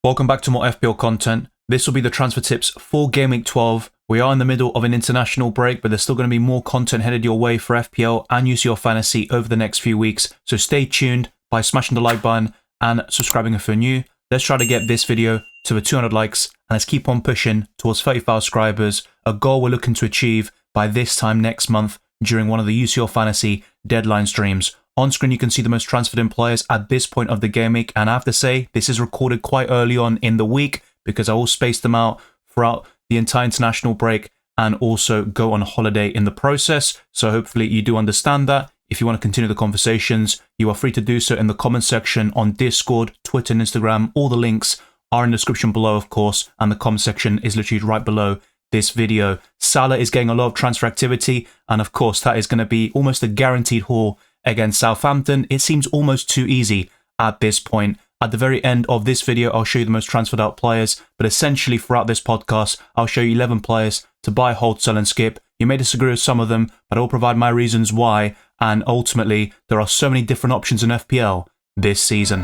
Welcome back to more FPL content. This will be the transfer tips for Game Week 12. We are in the middle of an international break, but there's still going to be more content headed your way for FPL and UCL Fantasy over the next few weeks. So stay tuned by smashing the like button and subscribing if you're new. Let's try to get this video to 200 likes and let's keep on pushing towards 35 subscribers, a goal we're looking to achieve by this time next month during one of the UCL Fantasy deadline streams. On screen, you can see the most transferred in players at this point of the game week, and I have to say, this is recorded quite early on in the week because I will space them out throughout the entire international break and also go on holiday in the process. So hopefully you do understand that. If you want to continue the conversations, you are free to do so in the comment section on Discord, Twitter, and Instagram. All the links are in the description below, of course, and the comment section is literally right below this video. Salah is getting a lot of transfer activity, and of course, that is going to be almost a guaranteed haul against Southampton. It seems almost too easy at this point. At the very end of this video, I'll show you the most transferred out players, but essentially throughout this podcast, I'll show you 11 players to buy, hold, sell, and skip. You may disagree with some of them, but I'll provide my reasons why, and ultimately, there are so many different options in FPL this season.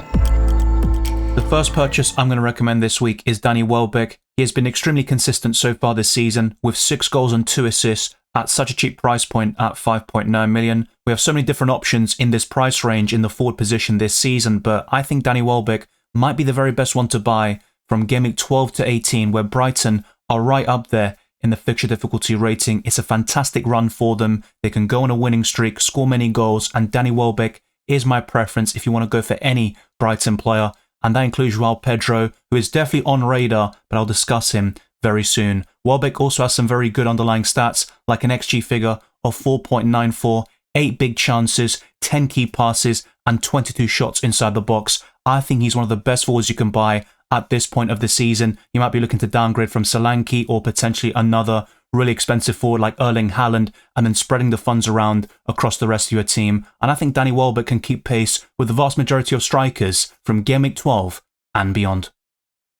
The first purchase I'm going to recommend this week is Danny Welbeck. He has been extremely consistent so far this season, with 6 goals and 2 assists at such a cheap price point at 5.9 million. We have so many different options in this price range in the forward position this season, but I think Danny Welbeck might be the very best one to buy from Game Week 12 to 18, where Brighton are right up there in the fixture difficulty rating. It's a fantastic run for them. They can go on a winning streak, score many goals, and Danny Welbeck is my preference if you want to go for any Brighton player, and that includes Joao Pedro, who is definitely on radar, but I'll discuss him very soon. Welbeck also has some very good underlying stats, like an XG figure of 4.94, 8 big chances, 10 key passes, and 22 shots inside the box. I think he's one of the best forwards you can buy at this point of the season. You might be looking to downgrade from Solanke or potentially another really expensive forward like Erling Haaland, and then spreading the funds around across the rest of your team. And I think Danny Welbeck can keep pace with the vast majority of strikers from Game Week 12 and beyond.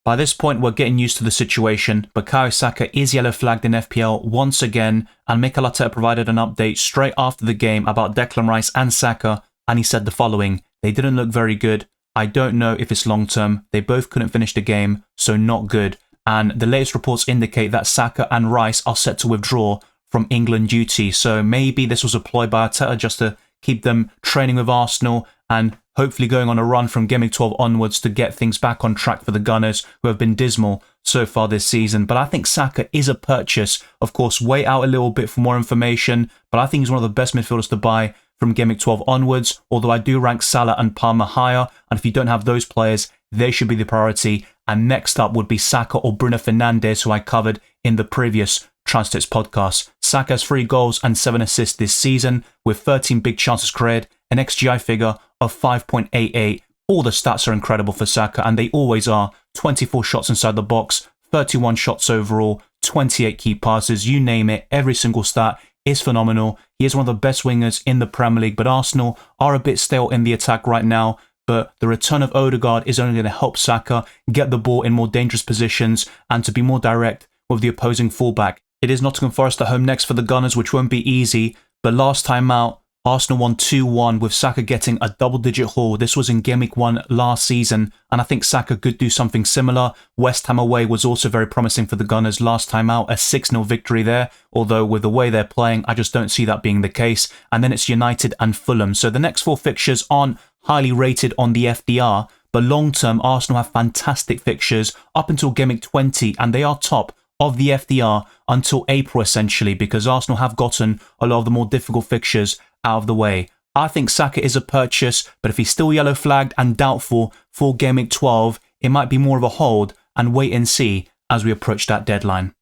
By this point, we're getting used to the situation. Bukayo Saka is yellow flagged in FPL once again, and Mikel Arteta provided an update straight after the game about Declan Rice and Saka, and he said the following: "They didn't look very good. I don't know if it's long term. They both couldn't finish the game, so not good." And the latest reports indicate that Saka and Rice are set to withdraw from England duty, so maybe this was a ploy by Arteta just to keep them training with Arsenal and hopefully going on a run from Game Week 12 onwards to get things back on track for the Gunners, who have been dismal so far this season. But I think Saka is a purchase. Of course, wait out a little bit for more information, but I think he's one of the best midfielders to buy from Game Week 12 onwards, although I do rank Salah and Palmer higher, and if you don't have those players, they should be the priority. And next up would be Saka or Bruno Fernandes, who I covered in the previous Transfer Tips podcast. Saka has 3 goals and 7 assists this season, with 13 big chances created, an XGI figure of 5.88. All the stats are incredible for Saka, and they always are. 24 shots inside the box, 31 shots overall, 28 key passes, you name it, every single stat is phenomenal. He is one of the best wingers in the Premier League, but Arsenal are a bit stale in the attack right now. But the return of Odegaard is only going to help Saka get the ball in more dangerous positions and to be more direct with the opposing fullback. It is Nottingham Forest at home next for the Gunners, which won't be easy, but last time out, Arsenal won 2-1 with Saka getting a double-digit haul. This was in Game Week 1 last season, and I think Saka could do something similar. West Ham away was also very promising for the Gunners last time out, a 6-0 victory there, although with the way they're playing, I just don't see that being the case. And then it's United and Fulham. So the next 4 fixtures aren't highly rated on the FDR, but long-term, Arsenal have fantastic fixtures up until Game Week 20, and they are top of the FDR until April essentially, because Arsenal have gotten a lot of the more difficult fixtures out of the way. I think Saka is a purchase, but if he's still yellow flagged and doubtful for Game Week 12, it might be more of a hold and wait and see as we approach that deadline.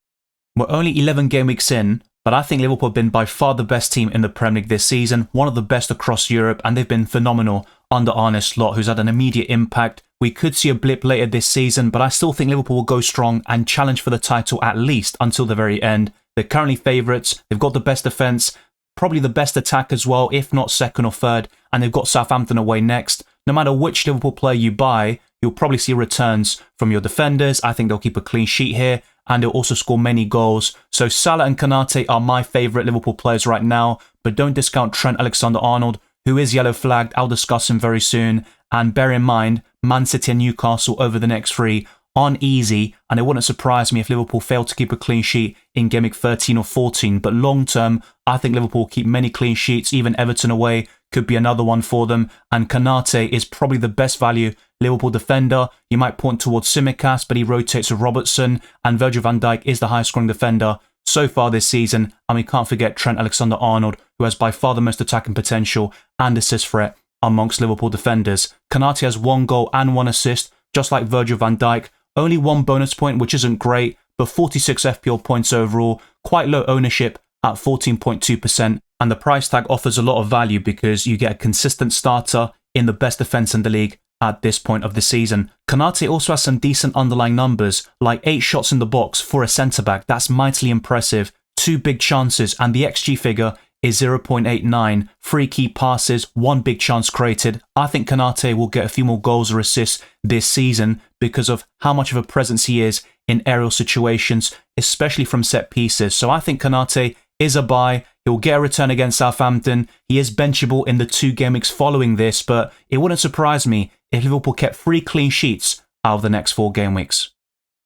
We're only 11 game weeks in, but I think Liverpool have been by far the best team in the Premier League this season, one of the best across Europe, and they've been phenomenal under Arne Slot, who's had an immediate impact. We could see a blip later this season, but I still think Liverpool will go strong and challenge for the title at least until the very end. They're currently favourites, they've got the best defence, probably the best attack as well, if not second or third, and they've got Southampton away next. No matter which Liverpool player you buy, you'll probably see returns from your defenders. I think they'll keep a clean sheet here, and they'll also score many goals. So Salah and Konate are my favourite Liverpool players right now, but don't discount Trent Alexander-Arnold, who is yellow flagged. I'll discuss him very soon. And bear in mind, Man City and Newcastle over the next 3 aren't easy, and it wouldn't surprise me if Liverpool fail to keep a clean sheet in Game Week 13 or 14. But long term, I think Liverpool keep many clean sheets. Even Everton away could be another one for them. And Konate is probably the best value Liverpool defender. You might point towards Tsimikas, but he rotates with Robertson, and Virgil van Dijk is the highest scoring defender so far this season. And we can't forget Trent Alexander-Arnold, who has by far the most attacking potential and assist threat amongst Liverpool defenders. Konate has 1 goal and 1 assist, just like Virgil van Dijk. Only 1 bonus point, which isn't great, but 46 FPL points overall. Quite low ownership at 14.2%. And the price tag offers a lot of value because you get a consistent starter in the best defence in the league at this point of the season. Konate also has some decent underlying numbers, like 8 shots in the box for a centre-back. That's mightily impressive. 2 big chances, and the XG figure is 0.89. 3 key passes, 1 big chance created. I think Konate will get a few more goals or assists this season because of how much of a presence he is in aerial situations, especially from set pieces. So I think Konate is a buy. He'll get a return against Southampton. He is benchable in the 2 game weeks following this, but it wouldn't surprise me if Liverpool kept 3 clean sheets out of the next 4 game weeks.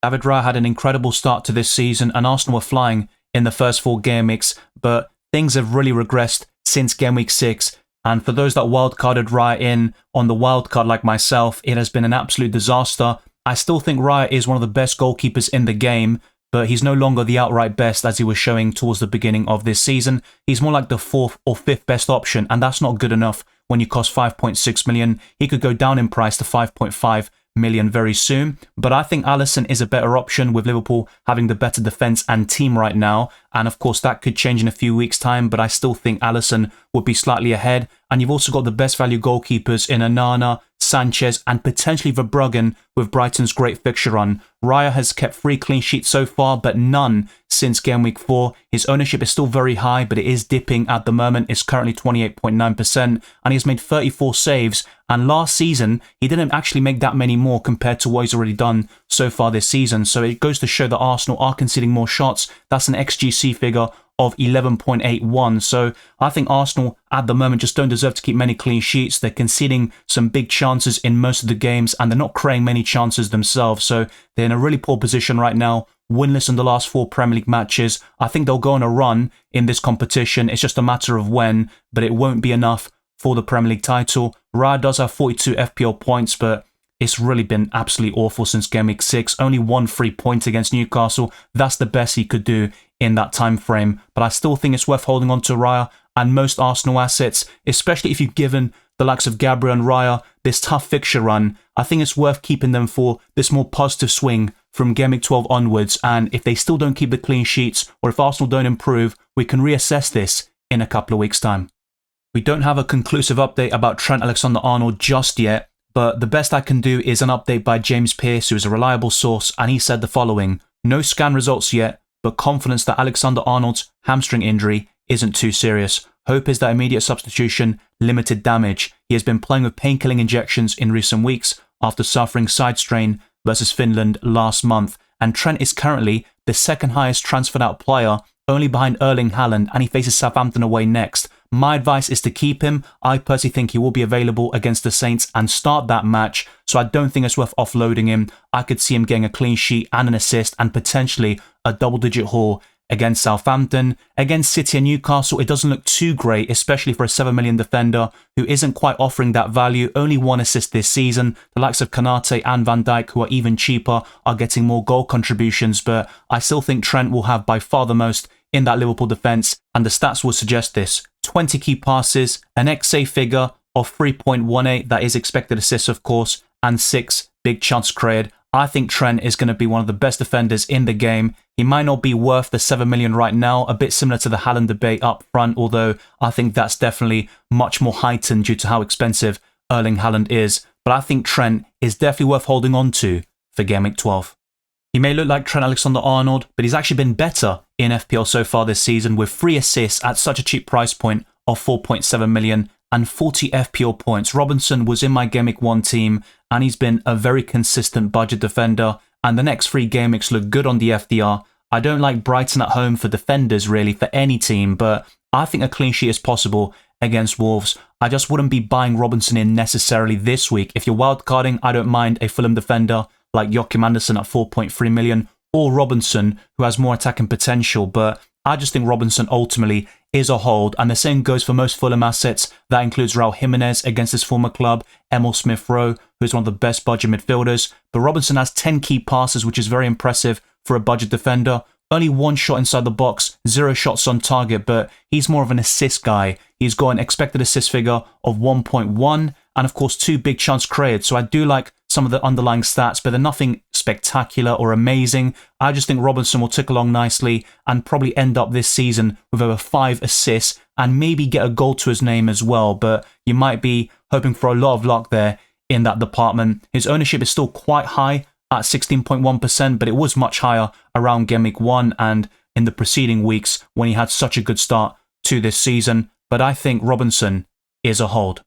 David Raya had an incredible start to this season, and Arsenal were flying in the first 4 game weeks, but things have really regressed since game week 6. And for those that wildcarded Raya in on the wildcard like myself, it has been an absolute disaster. I still think Raya is one of the best goalkeepers in the game, but he's no longer the outright best as he was showing towards the beginning of this season. He's more like the 4th or 5th best option, and that's not good enough when you cost 5.6 million. He could go down in price to 5.5 million very soon, but I think Alisson is a better option with Liverpool having the better defence and team right now, and of course that could change in a few weeks time, but I still think Alisson would be slightly ahead. And you've also got the best value goalkeepers in Onana, Sanchez, and potentially Verbruggen with Brighton's great fixture run. Raya has kept 3 clean sheets so far, but none since game week 4. His ownership is still very high, but it is dipping at the moment. It's currently 28.9%, and he has made 34 saves. And last season, he didn't actually make that many more compared to what he's already done so far this season. So it goes to show that Arsenal are conceding more shots. That's an XGC figure of 11.81. So I think Arsenal at the moment just don't deserve to keep many clean sheets. They're conceding some big chances in most of the games, and they're not creating many chances themselves. So they're in a really poor position right now. Winless in the last 4 Premier League matches. I think they'll go on a run in this competition. It's just a matter of when, but it won't be enough for the Premier League title. Raya does have 42 FPL points, but it's really been absolutely awful since game week 6. Only 1 free point against Newcastle. That's the best he could do in that time frame. But I still think it's worth holding on to Raya and most Arsenal assets, especially if you've given the likes of Gabriel and Raya this tough fixture run. I think it's worth keeping them for this more positive swing from game week 12 onwards. And if they still don't keep the clean sheets, or if Arsenal don't improve, we can reassess this in a couple of weeks' time. We don't have a conclusive update about Trent Alexander-Arnold just yet, but the best I can do is an update by James Pearce, who is a reliable source, and he said the following: no scan results yet, but confidence that Alexander-Arnold's hamstring injury isn't too serious. Hope is that immediate substitution, limited damage. He has been playing with painkilling injections in recent weeks after suffering side strain versus Finland last month, and Trent is currently the 2nd highest transferred out player, only behind Erling Haaland, and he faces Southampton away next. My advice is to keep him. I personally think he will be available against the Saints and start that match, so I don't think it's worth offloading him. I could see him getting a clean sheet and an assist and potentially a double-digit haul against Southampton. Against City and Newcastle, it doesn't look too great, especially for a 7 million defender who isn't quite offering that value. Only 1 assist this season. The likes of Konate and Van Dijk, who are even cheaper, are getting more goal contributions, but I still think Trent will have by far the most in that Liverpool defence, and the stats will suggest this. 20 key passes, an XA figure of 3.18, that is expected assists of course, and 6 big chances created. I think Trent is going to be one of the best defenders in the game. He might not be worth the 7 million right now, a bit similar to the Haaland debate up front, although I think that's definitely much more heightened due to how expensive Erling Haaland is. But I think Trent is definitely worth holding on to for Game Week 12. He may look like Trent Alexander-Arnold, but he's actually been better in FPL so far this season with 3 assists at such a cheap price point of 4.7 million and 40 FPL points. Robinson was in my Game Week 1 team, and he's been a very consistent budget defender, and the next 3 game weeks look good on the FDR. I don't like Brighton at home for defenders really for any team, but I think a clean sheet is possible against Wolves. I just wouldn't be buying Robinson in necessarily this week. If you're wildcarding, I don't mind a Fulham defender like Joachim Andersen at 4.3 million, or Robinson, who has more attacking potential. But I just think Robinson ultimately is a hold, and the same goes for most Fulham assets. That includes Raul Jimenez against his former club, Emil Smith-Rowe, who's one of the best budget midfielders. But Robinson has 10 key passes, which is very impressive for a budget defender. Only one shot inside the box, 0 shots on target, but he's more of an assist guy. He's got an expected assist figure of 1.1, and of course 2 big chance created. So I do like some of the underlying stats, but they're nothing spectacular or amazing. I just think Robinson will tick along nicely and probably end up this season with over 5 assists and maybe get a goal to his name as well. But you might be hoping for a lot of luck there in that department. His ownership is still quite high at 16.1%, but it was much higher around Game Week 1 and in the preceding weeks when he had such a good start to this season. But I think Robinson is a hold.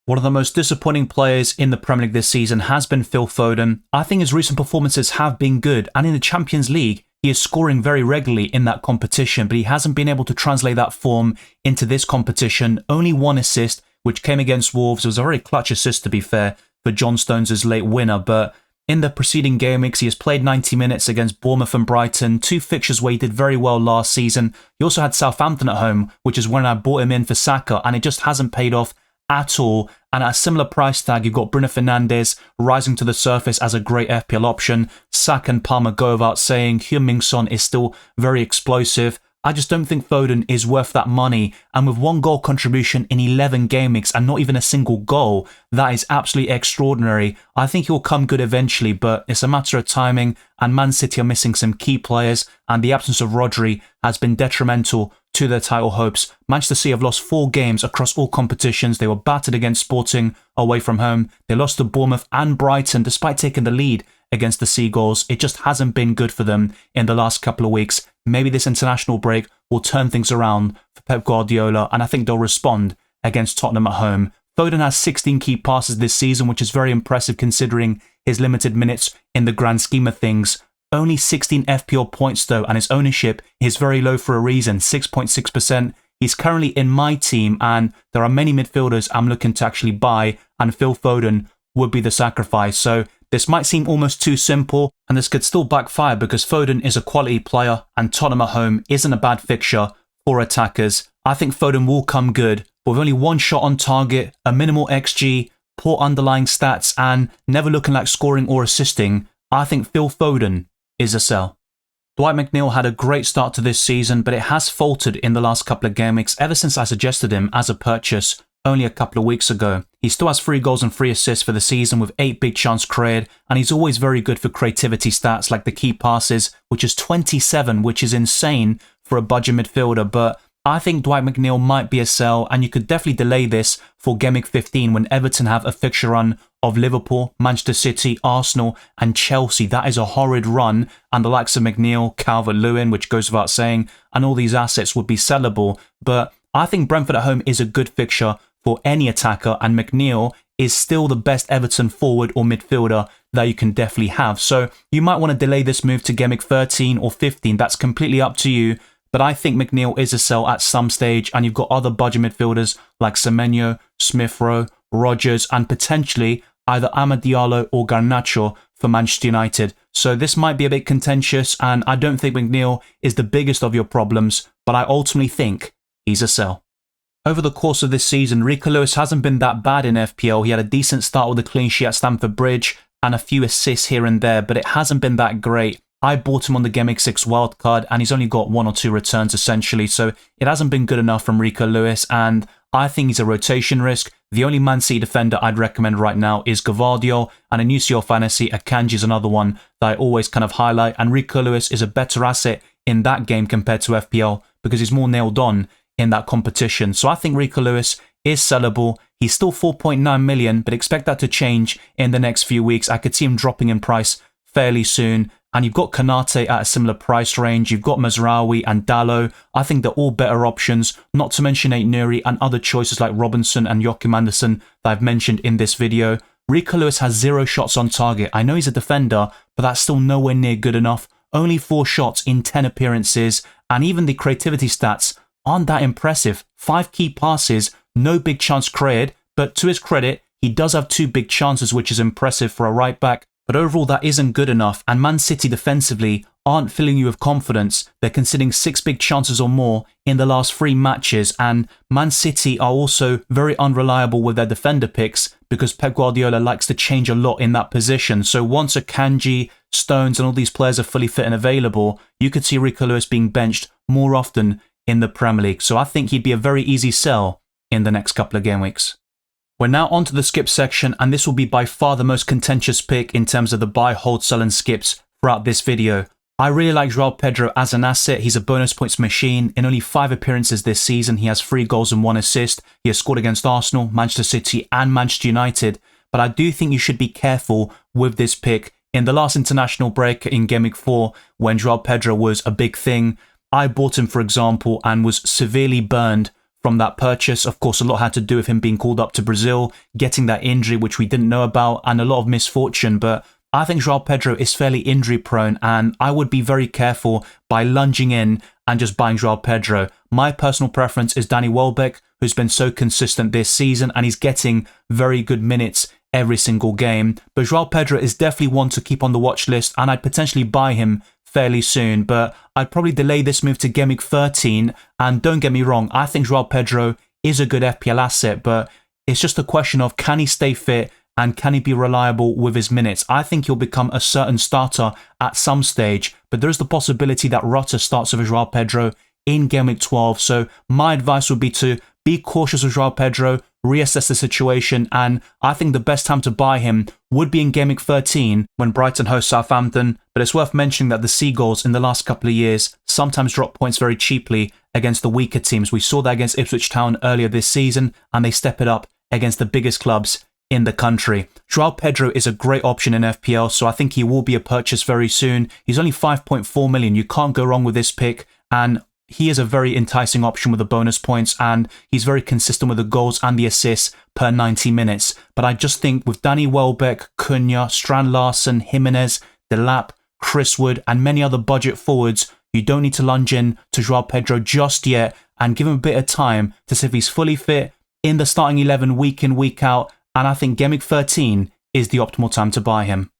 One of the most disappointing players in the Premier League this season has been Phil Foden. I think his recent performances have been good, and in the Champions League, he is scoring very regularly in that competition, but he hasn't been able to translate that form into this competition. Only 1 assist, which came against Wolves. It was a very clutch assist, to be fair, for John Stones' late winner, but in the preceding game weeks, he has played 90 minutes against Bournemouth and Brighton, 2 fixtures where he did very well last season. He also had Southampton at home, which is when I bought him in for Saka, and it just hasn't paid off at all. And at a similar price tag, you've got Bruno Fernandes rising to the surface as a great FPL option. Saka and Palmer go without saying. Heung-min Son is still very explosive. I just don't think Foden is worth that money, and with 1 goal contribution in 11 game weeks and not even a single goal, that is absolutely extraordinary. I think he'll come good eventually, but it's a matter of timing, and Man City are missing some key players, and the absence of Rodri has been detrimental to their title hopes. Manchester City have lost 4 games across all competitions. They were battered against Sporting away from home. They lost to Bournemouth and Brighton despite taking the lead against the Seagulls. It just hasn't been good for them in the last couple of weeks. Maybe this international break will turn things around for Pep Guardiola, and I think they'll respond against Tottenham at home. Foden has 16 key passes this season, which is very impressive considering his limited minutes in the grand scheme of things. Only 16 FPL points though, and his ownership is very low for a reason, 6.6%. He's currently in my team, and there are many midfielders I'm looking to actually buy, and Phil Foden would be the sacrifice. So this might seem almost too simple, and this could still backfire because Foden is a quality player, and Tottenham at home isn't a bad fixture for attackers. I think Foden will come good, but with only 1 shot on target, a minimal XG, poor underlying stats, and never looking like scoring or assisting. I think Phil Foden is a sell. Dwight McNeil had a great start to this season, but it has faltered in the last couple of game weeks ever since I suggested him as a purchase only a couple of weeks ago. He still has 3 goals and 3 assists for the season with 8 big chance created, and he's always very good for creativity stats like the key passes, which is 27, which is insane for a budget midfielder. But I think Dwight McNeil might be a sell, and you could definitely delay this for Game Week 15 when Everton have a fixture run of Liverpool, Manchester City, Arsenal and Chelsea. That is a horrid run, and the likes of McNeil, Calvert-Lewin, which goes without saying, and all these assets would be sellable. But I think Brentford at home is a good fixture for any attacker, and McNeil is still the best Everton forward or midfielder that you can definitely have. So you might want to delay this move to Game Week 13 or 15. That's completely up to you. But I think McNeil is a sell at some stage, and you've got other budget midfielders like Semenyo, Smith-Rowe, Rodgers, and potentially either Amad Diallo or Garnacho for Manchester United. So this might be a bit contentious, and I don't think McNeil is the biggest of your problems, but I ultimately think he's a sell. Over the course of this season, Rico Lewis hasn't been that bad in FPL. He had a decent start with a clean sheet at Stamford Bridge and a few assists here and there, but it hasn't been that great. I bought him on the Game Week 6 wildcard, and he's only got 1 or 2 returns essentially, so it hasn't been good enough from Rico Lewis, and I think he's a rotation risk. The only Man City defender I'd recommend right now is Gvardiol, and in UCL Fantasy, Akanji is another one that I always kind of highlight, and Rico Lewis is a better asset in that game compared to FPL because he's more nailed on in that competition. So I think Rico Lewis is sellable. He's still 4.9 million, but expect that to change in the next few weeks. I could see him dropping in price fairly soon. And you've got Kanate at a similar price range. You've got Mazraoui and Dallo. I think they're all better options, not to mention Aït-Nouri and other choices like Robinson and Joachim Andersen that I've mentioned in this video. Rico Lewis has 0 shots on target. I know he's a defender, but that's still nowhere near good enough. Only 4 shots in 10 appearances, and even the creativity stats aren't that impressive. 5 key passes, no big chance created, but to his credit, he does have 2 big chances, which is impressive for a right back. But overall, that isn't good enough, and Man City defensively aren't filling you with confidence. They're conceding 6 big chances or more in the last 3 matches, and Man City are also very unreliable with their defender picks because Pep Guardiola likes to change a lot in that position. So once Akanji, Stones and all these players are fully fit and available, you could see Rico Lewis being benched more often in the Premier League. So I think he'd be a very easy sell in the next couple of game weeks. We're now on to the skip section, and this will be by far the most contentious pick in terms of the buy, hold, sell and skips throughout this video. I really like João Pedro as an asset. He's a bonus points machine. In only 5 appearances this season, he has 3 goals and 1 assist. He has scored against Arsenal, Manchester City and Manchester United. But I do think you should be careful with this pick. In the last international break in Gameweek 4, when João Pedro was a big thing, I bought him, for example, and was severely burned from that purchase. Of course, a lot had to do with him being called up to Brazil, getting that injury, which we didn't know about, and a lot of misfortune. But I think João Pedro is fairly injury prone, and I would be very careful by lunging in and just buying João Pedro. My personal preference is Danny Welbeck, who's been so consistent this season, and he's getting very good minutes every single game. But João Pedro is definitely one to keep on the watch list, and I'd potentially buy him fairly soon, but I'd probably delay this move to Gameweek 13. And don't get me wrong, I think João Pedro is a good FPL asset, but it's just a question of can he stay fit and can he be reliable with his minutes. I think he'll become a certain starter at some stage, but there is the possibility that Rutter starts with João Pedro in Gameweek 12. So my advice would be to be cautious with João Pedro, reassess the situation, and I think the best time to buy him would be in Gameweek 13 when Brighton host Southampton. But it's worth mentioning that the Seagulls in the last couple of years sometimes drop points very cheaply against the weaker teams. We saw that against Ipswich Town earlier this season, and they step it up against the biggest clubs in the country. João Pedro is a great option in FPL, so I think he will be a purchase very soon. He's only 5.4 million. You can't go wrong with this pick, and he is a very enticing option with the bonus points, and he's very consistent with the goals and the assists per 90 minutes. But I just think with Danny Welbeck, Cunha, Strand Larsen, Jimenez, Delap, Chris Wood, and many other budget forwards, you don't need to lunge in to João Pedro just yet, and give him a bit of time to see if he's fully fit in the starting 11 week in, week out. And I think Gameweek 13 is the optimal time to buy him.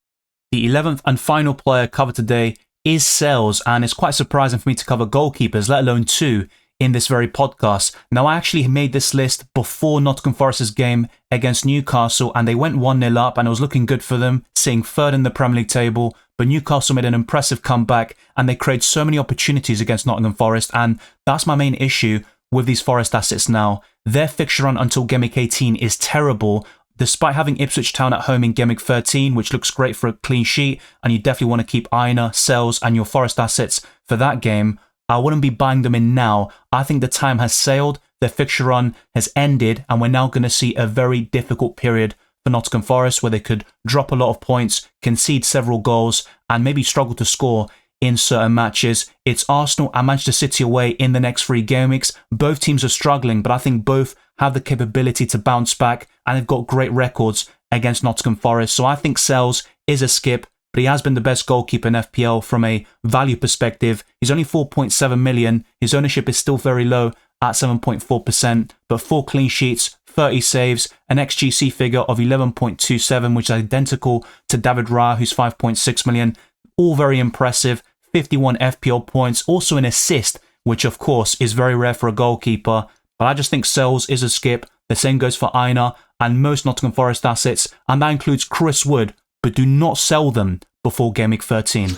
The 11th and final player covered today is Sales, and it's quite surprising for me to cover goalkeepers, let alone 2, in this very podcast. Now, I actually made this list before Nottingham Forest's game against Newcastle, and they went 1-0 up, and it was looking good for them, sitting 3rd in the Premier League table. But Newcastle made an impressive comeback, and they created so many opportunities against Nottingham Forest, and that's my main issue with these Forest assets now. Their fixture run until Gameweek 18 is terrible, despite having Ipswich Town at home in Gameweek 13, which looks great for a clean sheet, and you definitely want to keep Aina, Sales and your Forest assets for that game. I wouldn't be buying them in now. I think the time has sailed, their fixture run has ended, and we're now going to see a very difficult period for Nottingham Forest where they could drop a lot of points, concede several goals, and maybe struggle to score in certain matches. It's Arsenal and Manchester City away in the next 3 game weeks. Both teams are struggling, but I think both have the capability to bounce back, and they've got great records against Nottingham Forest. So I think Sales is a skip, but he has been the best goalkeeper in FPL from a value perspective. He's only 4.7 million. His ownership is still very low at 7.4%, but 4 clean sheets, 30 saves, an XGC figure of 11.27, which is identical to David Raya, who's 5.6 million. All very impressive. 51 FPL points, also an assist, which of course is very rare for a goalkeeper. But I just think Sales is a skip. The same goes for Aina and most Nottingham Forest assets, and that includes Chris Wood, but do not sell them before Gameweek 13.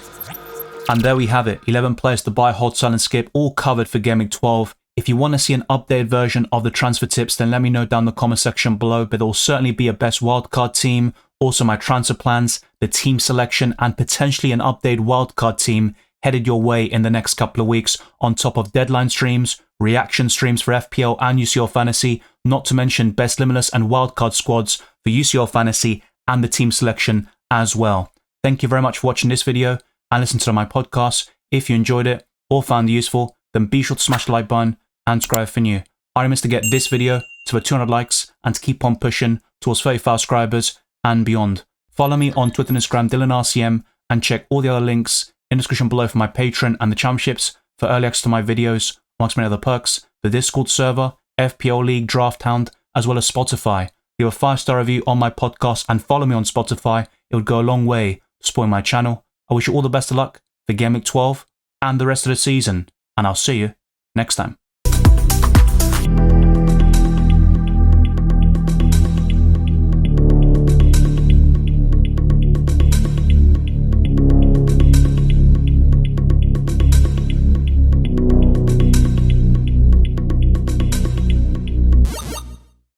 And there we have it, 11 players to buy, hold, sell and skip, all covered for Gameweek 12. If you want to see an updated version of the transfer tips, then let me know down in the comment section below, but there will certainly be a best wildcard team, also my transfer plans, the team selection, and potentially an updated wildcard team headed your way in the next couple of weeks, on top of deadline streams, reaction streams for FPL and UCL Fantasy, not to mention best limitless and wildcard squads for UCL Fantasy and the team selection as well. Thank you very much for watching this video and listen to my podcast. If you enjoyed it or found it useful, then be sure to smash the like button and subscribe for new. I promise to get this video to 200 likes and to keep on pushing towards 35 subscribers and beyond. Follow me on Twitter and Instagram, DylanRCM, and check all the other links in the description below for my Patreon and the championships for early access to my videos, amongst many other perks, the Discord server, FPL League, Draft Hound, as well as Spotify. Leave a 5-star review on my podcast and follow me on Spotify it would go a long way to support my channel. I wish you all the best of luck for Game Week 12 and the rest of the season, and I'll see you next time.